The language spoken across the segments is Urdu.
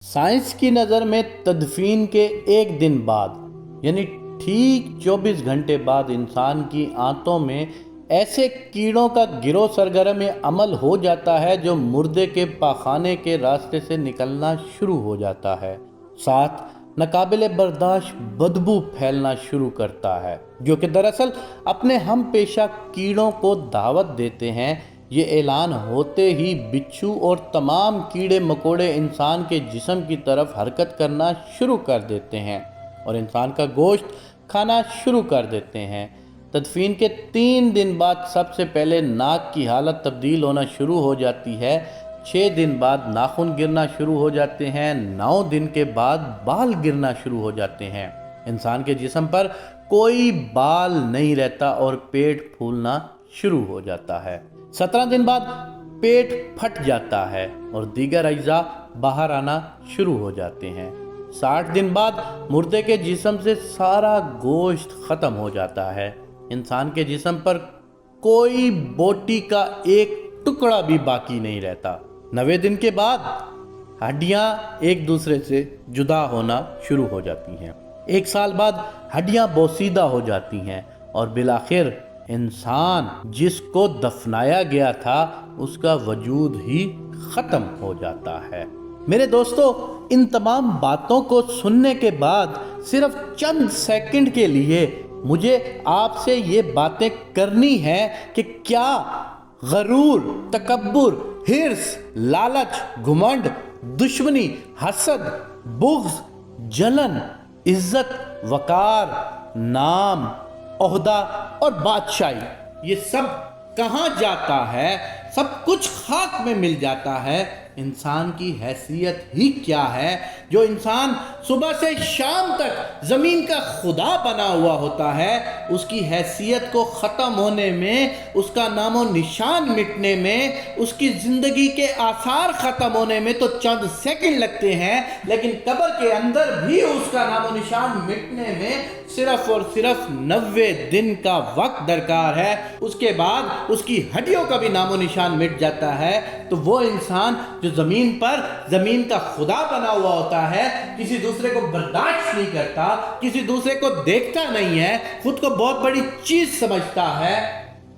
سائنس کی نظر میں تدفین کے ایک دن بعد یعنی ٹھیک 24 گھنٹے بعد انسان کی آنتوں میں ایسے کیڑوں کا گروہ سرگرم عمل ہو جاتا ہے جو مردے کے پاخانے کے راستے سے نکلنا شروع ہو جاتا ہے، ساتھ ناقابل برداشت بدبو پھیلنا شروع کرتا ہے، جو کہ دراصل اپنے ہم پیشہ کیڑوں کو دعوت دیتے ہیں۔ یہ اعلان ہوتے ہی بچھو اور تمام کیڑے مکوڑے انسان کے جسم کی طرف حرکت کرنا شروع کر دیتے ہیں اور انسان کا گوشت کھانا شروع کر دیتے ہیں۔ تدفین کے 3 دن بعد سب سے پہلے ناک کی حالت تبدیل ہونا شروع ہو جاتی ہے، 6 دن بعد ناخن گرنا شروع ہو جاتے ہیں، 9 دن کے بعد بال گرنا شروع ہو جاتے ہیں۔ انسان کے جسم پر کوئی بال نہیں رہتا اور پیٹ پھولنا شروع ہو جاتا ہے۔ 17 دن بعد پیٹ پھٹ جاتا ہے اور دیگر اجزاء باہر آنا شروع ہو جاتے ہیں۔ 60 دن بعد مردے کے جسم سے سارا گوشت ختم ہو جاتا ہے، انسان کے جسم پر کوئی بوٹی کا ایک ٹکڑا بھی باقی نہیں رہتا۔ 90 دن کے بعد ہڈیاں ایک دوسرے سے جدا ہونا شروع ہو جاتی ہیں، 1 سال بعد ہڈیاں بوسیدہ ہو جاتی ہیں اور بالآخر انسان جس کو دفنایا گیا تھا اس کا وجود ہی ختم ہو جاتا ہے۔ میرے دوستو، ان تمام باتوں کو سننے کے بعد صرف چند سیکنڈ کے لیے مجھے آپ سے یہ باتیں کرنی ہے کہ کیا غرور، تکبر، حرص، لالچ، گھمنڈ، دشمنی، حسد، بغض، جلن، عزت، وقار، نام، عہدہ اور بادشاہی، یہ سب کہاں جاتا ہے؟ سب کچھ خاک میں مل جاتا ہے۔ انسان کی حیثیت ہی کیا ہے؟ جو انسان صبح سے شام تک زمین کا خدا بنا ہوا ہوتا ہے، اس کی حیثیت کو ختم ہونے میں، اس کا نام و نشان مٹنے میں، اس کی زندگی کے آثار ختم ہونے میں تو چند سیکنڈ لگتے ہیں، لیکن قبر کے اندر بھی اس کا نام و نشان مٹنے میں صرف اور صرف 90 دن کا وقت درکار ہے۔ اس کے بعد اس کی ہڈیوں کا بھی نام و نشان مٹ جاتا ہے۔ تو وہ انسان جو زمین پر زمین کا خدا بنا ہوا ہوتا ہے، کسی دوسرے کو برداشت نہیں کرتا، کسی دوسرے کو دیکھتا نہیں ہے، خود کو بہت بڑی چیز سمجھتا ہے،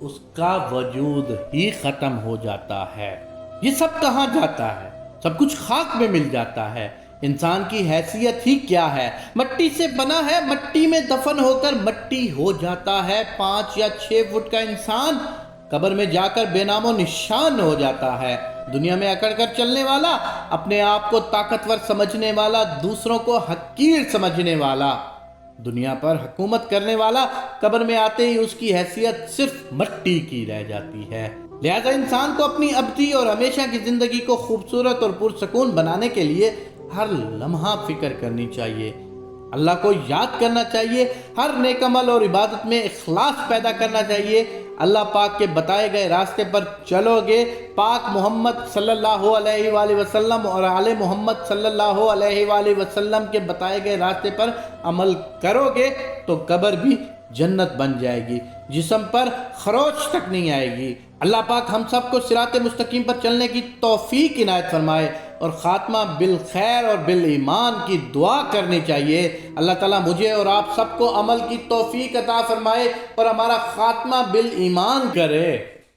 اس کا وجود ہی ختم ہو جاتا ہے۔ یہ سب کہاں جاتا ہے؟ سب کچھ خاک میں مل جاتا ہے۔ انسان کی حیثیت ہی کیا ہے؟ مٹی سے بنا ہے، مٹی میں دفن ہو کر مٹی ہو جاتا ہے۔ 5 یا 6 فٹ کا انسان قبر میں جا کر بے نام و نشان ہو جاتا ہے۔ دنیا میں اکڑ کر چلنے والا، اپنے آپ کو طاقتور سمجھنے والا، دوسروں کو حقیر سمجھنے والا، دنیا پر حکومت کرنے والا، قبر میں آتے ہی اس کی حیثیت صرف مٹی کی رہ جاتی ہے۔ لہذا انسان کو اپنی ابدی اور ہمیشہ کی زندگی کو خوبصورت اور پرسکون بنانے کے لیے ہر لمحہ فکر کرنی چاہیے، اللہ کو یاد کرنا چاہیے، ہر نیک عمل اور عبادت میں اخلاص پیدا کرنا چاہیے۔ اللہ پاک کے بتائے گئے راستے پر چلو گے، پاک محمد صلی اللہ علیہ وآلہ وسلم اور آل محمد صلی اللہ علیہ وآلہ وسلم کے بتائے گئے راستے پر عمل کرو گے تو قبر بھی جنت بن جائے گی، جسم پر خروچ تک نہیں آئے گی۔ اللہ پاک ہم سب کو صراط مستقیم پر چلنے کی توفیق عنایت فرمائے اور خاتمہ بالخیر اور بالایمان کی دعا کرنی چاہیے۔ اللہ تعالیٰ مجھے اور آپ سب کو عمل کی توفیق عطا فرمائے اور ہمارا خاتمہ بالایمان کرے۔